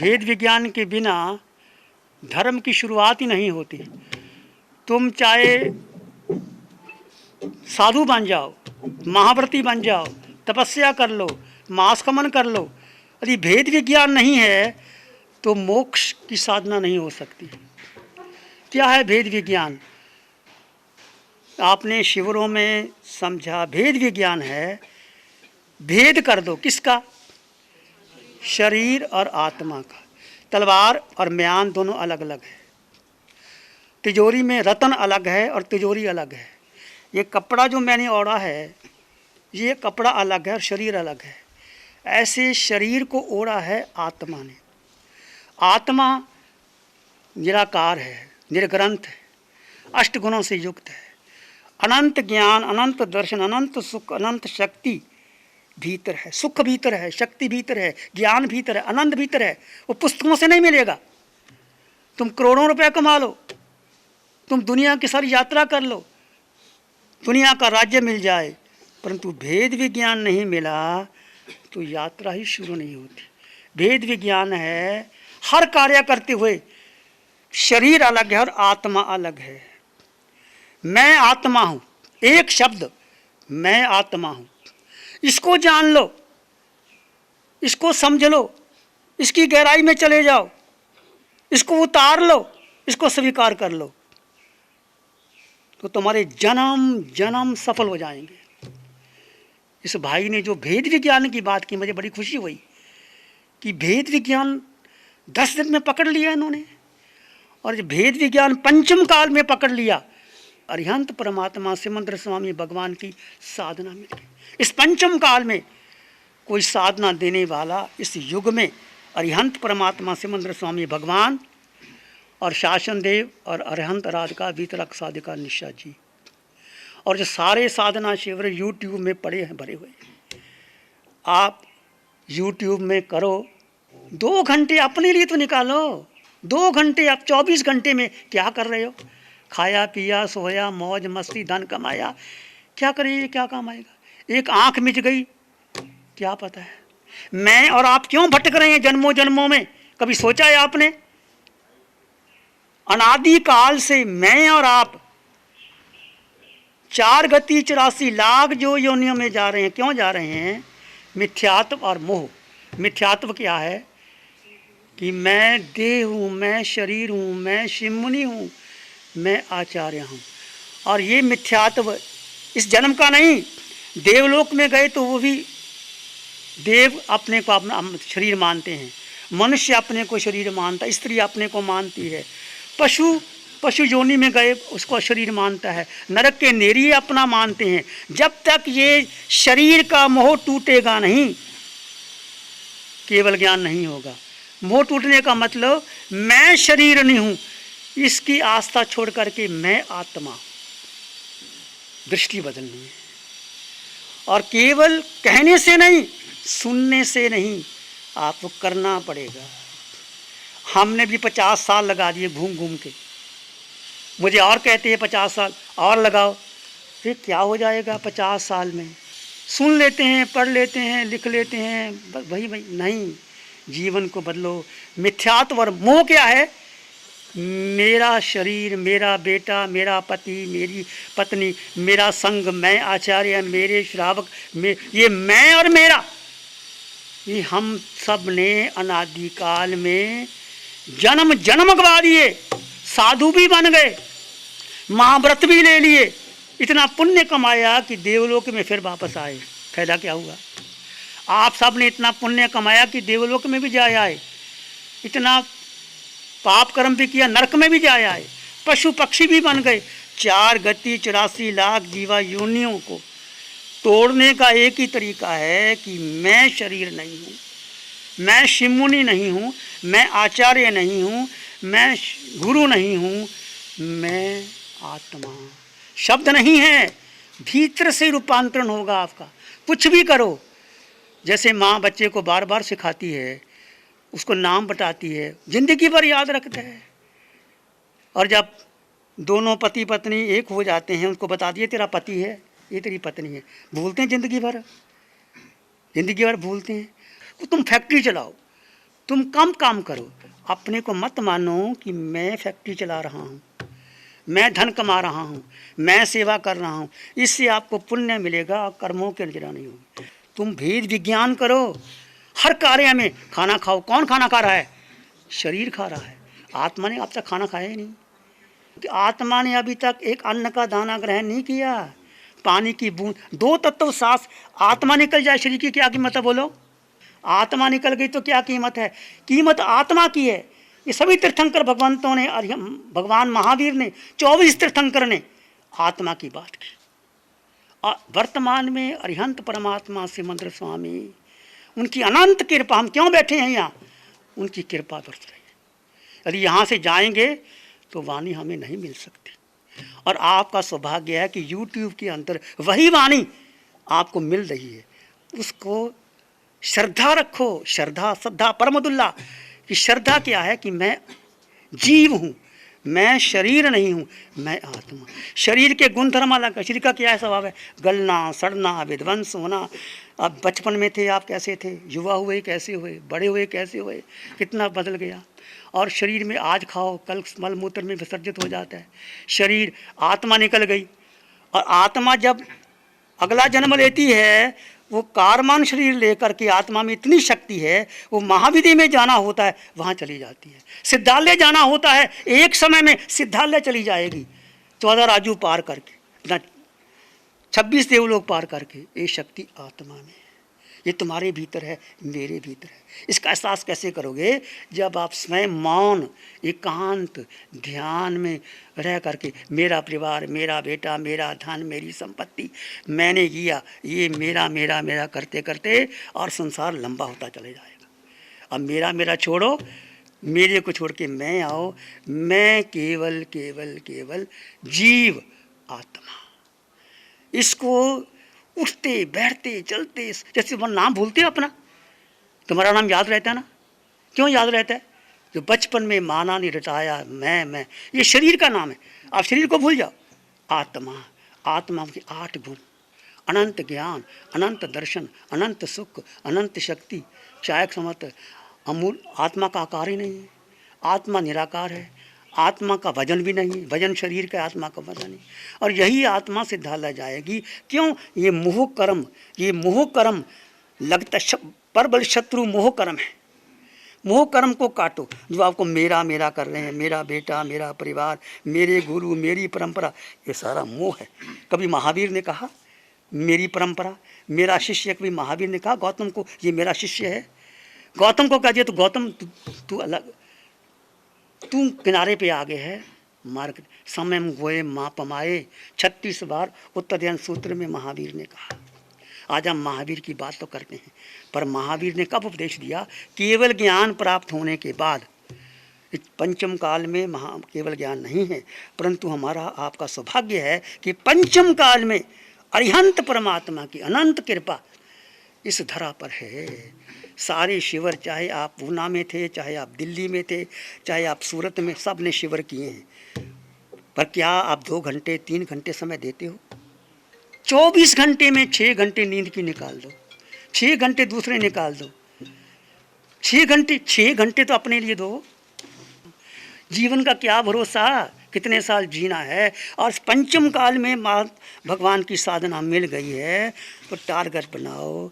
भेद विज्ञान के बिना धर्म की शुरुआत ही नहीं होती। तुम चाहे साधु बन जाओ, महाव्रती बन जाओ, तपस्या कर लो, मांसकमन कर लो, यदि भेद विज्ञान नहीं है तो मोक्ष की साधना नहीं हो सकती। क्या है भेद विज्ञान? आपने शिविरों में समझा, भेद विज्ञान है भेद कर दो। किसका? शरीर और आत्मा का। तलवार और म्यान दोनों अलग अलग है। तिजोरी में रत्न अलग है और तिजोरी अलग है। ये कपड़ा जो मैंने ओढ़ा है, ये कपड़ा अलग है और शरीर अलग है। ऐसे शरीर को ओढ़ा है आत्मा ने। आत्मा निराकार है, निर्ग्रंथ है, अष्ट गुणों से युक्त है। अनंत ज्ञान, अनंत दर्शन, अनंत सुख, अनंत शक्ति भीतर है। सुख भीतर है, शक्ति भीतर है, ज्ञान भीतर है, आनंद भीतर है। वो पुस्तकों से नहीं मिलेगा। तुम करोड़ों रुपए कमा लो, तुम दुनिया की सारी यात्रा कर लो, दुनिया का राज्य मिल जाए, परंतु भेद विज्ञान नहीं मिला तो यात्रा ही शुरू नहीं होती। भेद विज्ञान है हर कार्य करते हुए शरीर अलग है और आत्मा अलग है। मैं आत्मा हूं, एक शब्द, मैं आत्मा हूं। इसको जान लो, इसको समझ लो, इसकी गहराई में चले जाओ, इसको उतार लो, इसको स्वीकार कर लो, तो तुम्हारे जन्म जन्म सफल हो जाएंगे। इस भाई ने जो भेद विज्ञान की बात की, मुझे बड़ी खुशी हुई कि भेद विज्ञान 10 दिन में पकड़ लिया इन्होंने। और भेद विज्ञान पंचम काल में पकड़ लिया। अरिहंत परमात्मा सिमंदर स्वामी भगवान की साधना मिल गई। इस पंचम काल में कोई साधना देने वाला इस युग में अरिहंत परमात्मा सिमंदर स्वामी भगवान और शासन देव और अरिहंत राधिका वितरक साधिका निशा जी। और जो सारे साधना शिविर यूट्यूब में पड़े हैं, भरे हुए। आप यूट्यूब में करो, 2 घंटे अपने लिए तो निकालो। 2 घंटे, आप 24 घंटे में क्या कर रहे हो? खाया पिया, सोया, मौज मस्ती, धन कमाया, क्या करेंगे? क्या काम आएगा? एक आंख मिच गई, क्या पता है। मैं और आप क्यों भटक रहे हैं जन्मों जन्मों में? कभी सोचा है आपने? अनादि काल से मैं और आप 4 गति 84 लाख जो योनियों में जा रहे हैं। क्यों जा रहे हैं? मिथ्यात्व और मोह। मिथ्यात्व क्या है कि मैं देह हूँ, मैं शरीर हूँ, मैं शिवमुनि हूँ, मैं आचार्य हूँ। और ये मिथ्यात्व इस जन्म का नहीं। देवलोक में गए तो वो भी देव अपने को अपना शरीर मानते हैं, मनुष्य अपने को शरीर मानता है, स्त्री अपने को मानती है, पशु योनि में गए उसको शरीर मानता है, नरक के नेरी अपना मानते हैं। जब तक ये शरीर का मोह टूटेगा नहीं, केवल ज्ञान नहीं होगा। मोह टूटने का मतलब मैं शरीर नहीं हूँ, इसकी आस्था छोड़ करके मैं आत्मा। दृष्टि बदलनी है। और केवल कहने से नहीं, सुनने से नहीं, आपको करना पड़ेगा। हमने भी 50 साल लगा दिए घूम घूम के। मुझे और कहते हैं 50 साल और लगाओ। फिर क्या हो जाएगा 50 साल में? सुन लेते हैं, पढ़ लेते हैं, लिख लेते हैं, वही नहीं। जीवन को बदलो। मिथ्यात्व और मोह क्या है? मेरा शरीर, मेरा बेटा, मेरा पति, मेरी पत्नी, मेरा संग, मैं आचार्य, मेरे श्रावक, ये मैं और मेरा, ये हम सब ने अनादिकाल में जन्म जन्म गवा दिए। साधु भी बन गए, महाव्रत भी ले लिए, इतना पुण्य कमाया कि देवलोक में फिर वापस आए। फायदा क्या हुआ? आप सब ने इतना पुण्य कमाया कि देवलोक में भी जाए आए, इतना पाप कर्म भी किया, नरक में भी जाए आए, पशु पक्षी भी बन गए। 4 गति 84 लाख जीवा योनियों को तोड़ने का एक ही तरीका है कि मैं शरीर नहीं हूँ, मैं शिवमुनि नहीं हूँ, मैं आचार्य नहीं हूँ, मैं गुरु नहीं हूँ, मैं आत्मा। शब्द नहीं है, भीतर से रूपांतरण होगा आपका। कुछ भी करो, जैसे माँ बच्चे को बार बार सिखाती है, उसको नाम बताती है, जिंदगी भर याद रखता है। और जब दोनों पति पत्नी एक हो जाते हैं, उनको बता दिए तेरा पति है, ये तेरी पत्नी है, भूलते हैं जिंदगी भर, जिंदगी भर भूलते हैं। तो तुम फैक्ट्री चलाओ, तुम कम काम करो, अपने को मत मानो कि मैं फैक्ट्री चला रहा हूँ, मैं धन कमा रहा हूँ, मैं सेवा कर रहा हूँ, इससे आपको पुण्य मिलेगा, कर्मों की निगरानी होगी। तुम भेद विज्ञान करो, हर कार्य में खाना खाओ। कौन खाना खा रहा है? शरीर खा रहा है, आत्मा ने अब तक खाना खाया ही नहीं। कि आत्मा ने अभी तक एक अन्न का दाना ग्रहण नहीं किया, पानी की बूंद, 2 तत्व सांस। आत्मा निकल जाए, शरीर की क्या कीमत है बोलो? आत्मा निकल गई तो क्या कीमत है? कीमत आत्मा की है। ये सभी तीर्थंकर भगवंतों ने, भगवान महावीर ने, 24 तीर्थंकर ने आत्मा की बात की। और वर्तमान में अरिहंत परमात्मा सिमंद्र स्वामी, उनकी अनंत कृपा, हम क्यों बैठे हैं यहाँ? उनकी कृपा बरस रही है। यदि यहाँ से जाएंगे तो वाणी हमें नहीं मिल सकती। और आपका सौभाग्य है कि YouTube के अंदर वही वाणी आपको मिल रही है। उसको श्रद्धा रखो, श्रद्धा परमदुल्ला कि श्रद्धा क्या है? कि मैं जीव हूँ, मैं शरीर नहीं हूँ, मैं आत्मा। शरीर के गुण धर्म अलग है। शरीर का क्या है स्वभाव है? गलना, सड़ना, विध्वंस होना। अब बचपन में थे आप कैसे थे, युवा हुए कैसे हुए, बड़े हुए कैसे हुए, कितना बदल गया। और शरीर में आज खाओ कल मल मूत्र में विसर्जित हो जाता है। शरीर, आत्मा निकल गई। और आत्मा जब अगला जन्म लेती है, वो कारमान शरीर लेकर के, आत्मा में इतनी शक्ति है, वो महाविधि में जाना होता है, वहाँ चली जाती है। सिद्धालय जाना होता है, एक समय में सिद्धालय चली जाएगी, 14 राजू पार करके, 26 देवलोक पार करके। ये शक्ति आत्मा में है। ये तुम्हारे भीतर है, मेरे भीतर है। इसका एहसास कैसे करोगे? जब आप स्वयं मौन, एकांत, ध्यान में रह करके, मेरा परिवार, मेरा बेटा, मेरा धन, मेरी संपत्ति, मैंने किया, ये मेरा मेरा मेरा करते करते और संसार लंबा होता चले जाएगा। अब मेरा मेरा छोड़ो, मेरे को छोड़ के मैं आओ। मैं केवल केवल केवल जीव आत्मा। इसको उठते बैठते चलते, जैसे वो नाम भूलते हो अपना, तुम्हारा नाम याद रहता है ना? क्यों याद रहता है? जो बचपन में माना नहीं रटाया मैं, ये शरीर का नाम है। आप शरीर को भूल जाओ। आत्मा, आत्मा के 8 गुण, अनंत ज्ञान, अनंत दर्शन, अनंत सुख, अनंत शक्ति, चायक समर्थ, अमूल। आत्मा का आकार ही नहीं है, आत्मा निराकार है। आत्मा का वजन भी नहीं, वजन शरीर का, आत्मा का वजन नहीं। और यही आत्मा सिद्धालय जाएगी। क्यों? ये मोह कर्म, ये मोह कर्म लगता, परबल शत्रु मोह कर्म है। मोह कर्म को काटो, जो आपको मेरा मेरा कर रहे हैं, मेरा बेटा, मेरा परिवार, मेरे गुरु, मेरी परंपरा, ये सारा मोह है। कभी महावीर ने कहा मेरी परंपरा, मेरा शिष्य। कभी महावीर ने कहा गौतम को ये मेरा शिष्य है? गौतम को कह दिया तो गौतम तू अलग, तू किनारे पे आ गए है मार्ग। समय गोए माँ पमाए, 36 बार उत्तरयन सूत्र में महावीर ने कहा। आज हम महावीर की बात तो करते हैं, पर महावीर ने कब उपदेश दिया? केवल ज्ञान प्राप्त होने के बाद। इस पंचम काल में केवल ज्ञान नहीं है, परंतु हमारा आपका सौभाग्य है कि पंचम काल में अरिहंत परमात्मा की अनंत कृपा इस धरा पर है। सारे शिविर, चाहे आप पूना में थे, चाहे आप दिल्ली में थे, चाहे आप सूरत में, सब ने शिविर किए हैं। पर क्या आप 2 घंटे 3 घंटे समय देते हो? 24 घंटे में 6 घंटे नींद की निकाल दो, 6 घंटे दूसरे निकाल दो, 6 घंटे तो अपने लिए दो। जीवन का क्या भरोसा, कितने साल जीना है। और पंचम काल में माँ भगवान की साधना मिल गई है तो टारगेट बनाओ।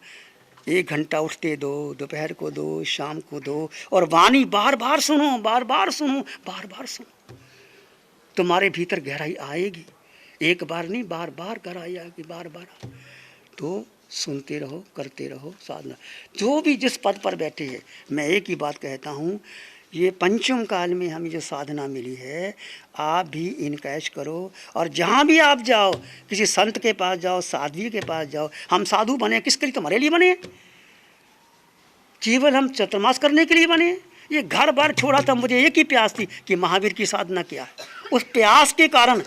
1 घंटा उठते दो, दोपहर को दो, शाम को दो, और वाणी बार बार सुनो, बार बार सुनो, बार बार सुनो। तुम्हारे भीतर गहराई आएगी, एक बार नहीं, बार बार गहराई आएगी, बार बार। तो सुनते रहो, करते रहो साधना। जो भी जिस पद पर बैठे हैं, मैं एक ही बात कहता हूँ, ये पंचम काल में हमें जो साधना मिली है, आप भी इनकैश करो। और जहाँ भी आप जाओ, किसी संत के पास जाओ, साध्वी के पास जाओ। हम साधु बने किसके लिए? तुम्हारे लिए बने। केवल हम चतुर्मास करने के लिए बने। ये घर बार छोड़ा था, मुझे एक ही प्यास थी कि महावीर की साधना किया। उस प्यास के कारण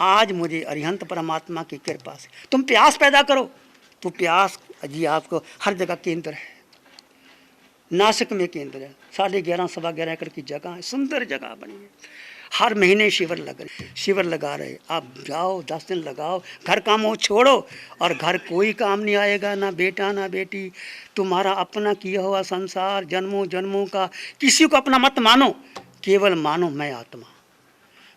आज मुझे अरिहंत परमात्मा की कृपा से, तुम प्यास पैदा करो तो प्यास जी आपको हर जगह केंद्र है। नासिक में केंद्र है, 11:30 सवा 11 एकड़ की जगह है, सुंदर जगह बनी है। हर महीने शिविर लग रहे, शिविर लगा रहे। आप जाओ 10 दिन लगाओ, घर काम वो छोड़ो, और घर कोई काम नहीं आएगा, ना बेटा ना बेटी। तुम्हारा अपना किया हुआ संसार जन्मों जन्मों का, किसी को अपना मत मानो, केवल मानो मैं आत्मा,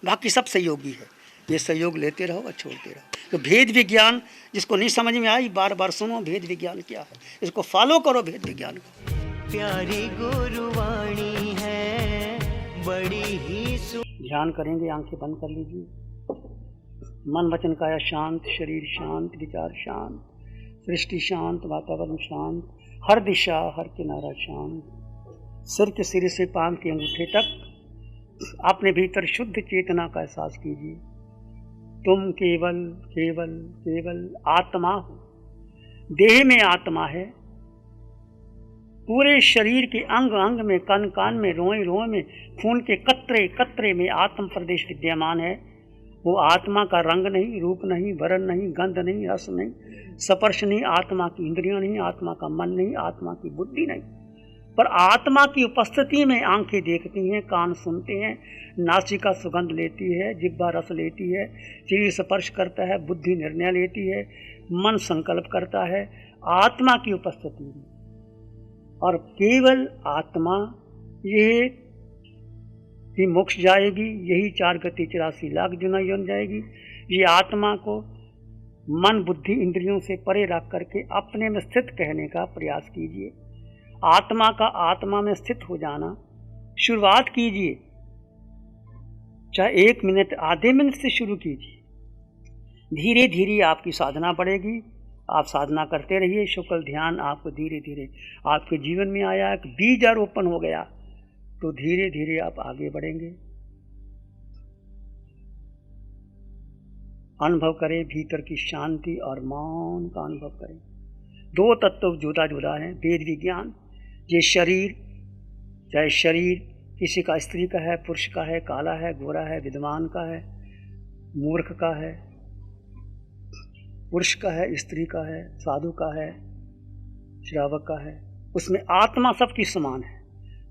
बाकी सब सहयोगी है। ये सहयोग लेते रहो और छोड़ते रहो। तो भेद विज्ञान जिसको नहीं समझ में आई, बार बार सुनो भेद विज्ञान क्या है, इसको फॉलो करो भेद विज्ञान को। प्यारी गुरुवाणी है बड़ी ही ध्यान करेंगे, आंखें बंद कर लीजिए। मन वचन काया शांत, शरीर शांत, विचार शांत, सृष्टि शांत, वातावरण शांत, हर दिशा हर किनारा शांत। सिर के सिरे से पांव के अंगूठे तक अपने भीतर शुद्ध चेतना का एहसास कीजिए। तुम केवल केवल केवल आत्मा हो। देह में आत्मा है, पूरे शरीर के अंग अंग में, कण कण में, रोए रोए में, खून के कतरे कतरे में आत्म प्रदेश विद्यमान है। वो आत्मा का रंग नहीं, रूप नहीं, वर्ण नहीं, गंध नहीं, रस नहीं, स्पर्श नहीं, आत्मा की इंद्रियां नहीं, आत्मा का मन नहीं, आत्मा की बुद्धि नहीं। पर आत्मा की उपस्थिति में आंखें देखती हैं, कान सुनते हैं, नासिका सुगंध लेती है, जिह्वा रस लेती है, शरीर स्पर्श करता है, बुद्धि निर्णय लेती है, मन संकल्प करता है, आत्मा की उपस्थिति में। और केवल आत्मा ये ही मोक्ष जाएगी, यही 4 गति 84 लाख जुना यौन जाएगी। ये आत्मा को मन बुद्धि इंद्रियों से परे रख करके अपने में स्थित कहने का प्रयास कीजिए। आत्मा का आत्मा में स्थित हो जाना शुरुआत कीजिए, चाहे 1 मिनट आधे मिनट से शुरू कीजिए। धीरे धीरे आपकी साधना बढ़ेगी। आप साधना करते रहिए। शुक्ल ध्यान आपको धीरे धीरे आपके जीवन में आया, एक बीज आरोपण हो गया, तो धीरे धीरे आप आगे बढ़ेंगे। अनुभव करें भीतर की शांति और मौन का अनुभव करें। 2 तत्व जुदा जुदा हैं। वेद विज्ञान, ये शरीर, चाहे शरीर किसी का स्त्री का है, पुरुष का है, काला है, गोरा है, विद्वान का है, मूर्ख का है, पुरुष का है, स्त्री का है, साधु का है, श्रावक का है, उसमें आत्मा सबकी समान है।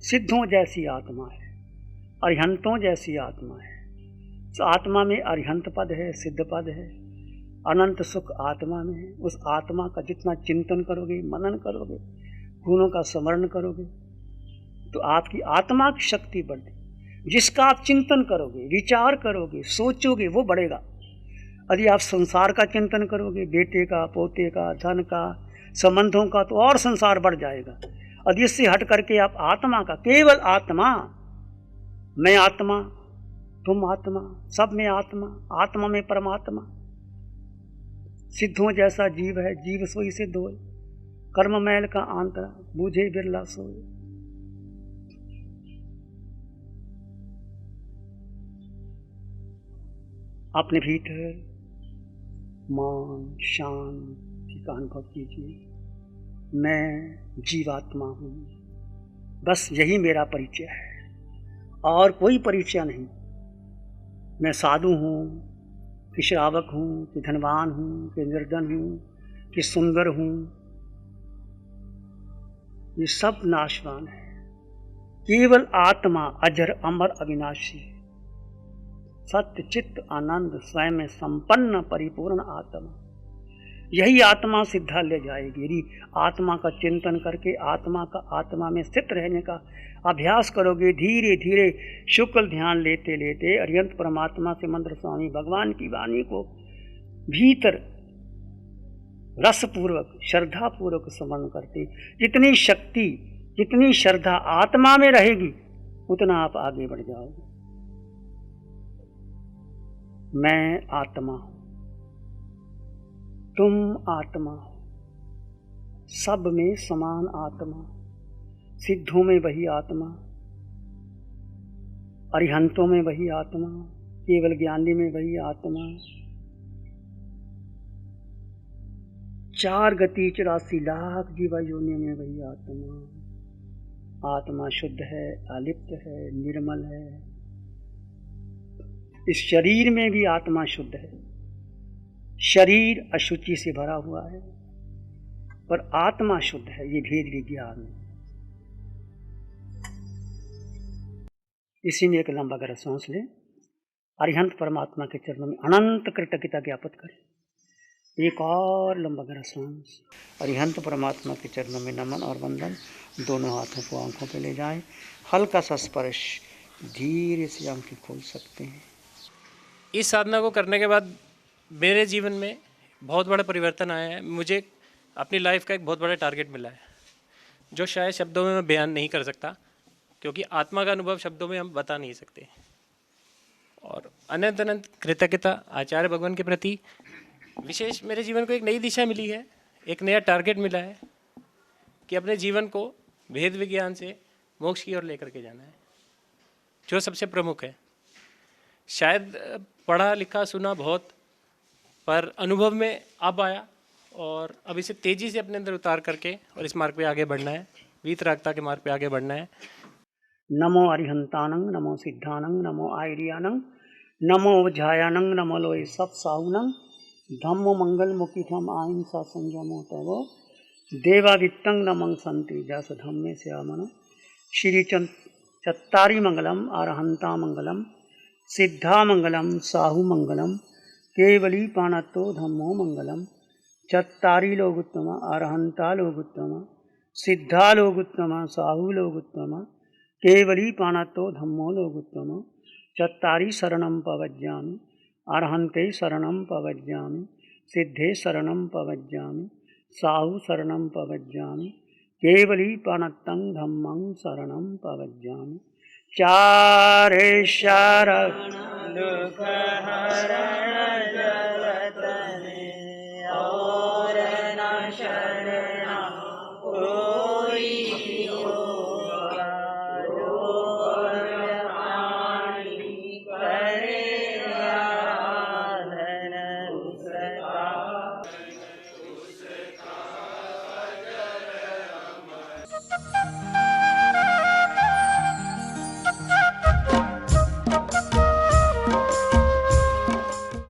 सिद्धों जैसी आत्मा है, अरिहंतों जैसी आत्मा है। तो आत्मा में अरिहंत पद है, सिद्ध पद है, अनंत सुख आत्मा में है। उस आत्मा का जितना चिंतन करोगे, मनन करोगे, गुणों का स्मरण करोगे, तो आपकी आत्मा की शक्ति बढ़ेगी। जिसका आप चिंतन करोगे, विचार करोगे, सोचोगे, वो बढ़ेगा। यदि आप संसार का चिंतन करोगे, बेटे का, पोते का, धन का, संबंधों का, तो और संसार बढ़ जाएगा। यदि इससे हट करके आप आत्मा का, केवल आत्मा, मैं आत्मा, तुम आत्मा, सब में आत्मा, आत्मा में परमात्मा, सिद्धों जैसा जीव है, जीव सोई सिद्ध होए, कर्म मैल का आंतरा, बूझे बिरला सोए। अपने भीतर मौन शांति का अनुभव कीजिए। मैं जीवात्मा हूँ, बस यही मेरा परिचय है और कोई परिचय नहीं। मैं साधु हूँ कि श्रावक हूँ, कि धनवान हूँ, कि निर्धन हूँ, कि सुंदर हूँ, ये सब नाशवान है। केवल आत्मा अजर अमर अविनाशी, सत्य चित्त आनंद स्वयं में संपन्न परिपूर्ण आत्मा, यही आत्मा सिद्धा ले जाएगी। यदि आत्मा का चिंतन करके आत्मा का आत्मा में स्थित रहने का अभ्यास करोगे, धीरे धीरे शुक्ल ध्यान लेते लेते अरिहंत परमात्मा से मंत्र स्वामी भगवान की वाणी को भीतर रसपूर्वक श्रद्धापूर्वक स्मरण करते, जितनी शक्ति जितनी श्रद्धा आत्मा में रहेगी, उतना आप आगे बढ़ जाओगे। मैं आत्मा हूं, तुम आत्मा हो, सब में समान आत्मा, सिद्धों में वही आत्मा, अरिहंतों में वही आत्मा, केवल ज्ञानी में वही आत्मा, 4 गति 84 लाख जीवा योनि में वही आत्मा। आत्मा शुद्ध है, अलिप्त है, निर्मल है। इस शरीर में भी आत्मा शुद्ध है। शरीर अशुचि से भरा हुआ है, पर आत्मा शुद्ध है। ये भेद विज्ञान है। इसी में एक लंबा गहरा सांस लें। अरिहंत परमात्मा के चरणों में अनंत कृतज्ञता ज्ञापित करें। एक और लंबा गहरा सांस। अरिहंत परमात्मा के चरणों में नमन और वंदन। दोनों हाथों को आंखों पे ले जाएं। हल्का सा स्पर्श, धीरे से आंखें खोल सकते हैं। इस साधना को करने के बाद मेरे जीवन में बहुत बड़ा परिवर्तन आया है। मुझे अपनी लाइफ का एक बहुत बड़ा टारगेट मिला है, जो शायद शब्दों में मैं बयान नहीं कर सकता, क्योंकि आत्मा का अनुभव शब्दों में हम बता नहीं सकते। और अनंत अनंत कृतज्ञता आचार्य भगवान के प्रति। विशेष मेरे जीवन को एक नई दिशा मिली है, एक नया टारगेट मिला है कि अपने जीवन को भेद विज्ञान से मोक्ष की ओर लेकर के जाना है, जो सबसे प्रमुख है। शायद पढ़ा लिखा सुना बहुत, पर अनुभव में अब आया और अब इसे तेजी से अपने अंदर उतार करके और इस मार्ग पे आगे बढ़ना है, वीतरागता के मार्ग पे आगे बढ़ना है। नमो अरिहंतानंग, नमो सिद्धानंग, नमो आयरियानंग, नमो वज्रायानंग, नमो लोय सत्साहुनंग, धम्मो मंगल मुखिथम अहिंसा संयमो तवो देवादित्यं नमं संति जस धम्मे श्यामन। श्री चत्तारी मंगलम, अरहंता मंगलम, सिद्धा मंगलम, साहु मंगलम, केवली पाणत्तो धम्मो मंगलम। चत्तारी लोगुत्तम, अरहंता लोगुत्तम, सिद्धा लोगुत्तम, साहु लोगुत्तम, केवली पाणत्तो धम्मो लोगुत्तम। चत्तारी शरणं पवज्जामि, अरहन्ते शरणं पवज्जामि, सिद्धे शरणं पवज्जामि, साहु शरणं पवज्जामि, केवली पाणत्तं धम्मं शरणं पवज्जामि। चारे शरण दुख हरण जगत में और न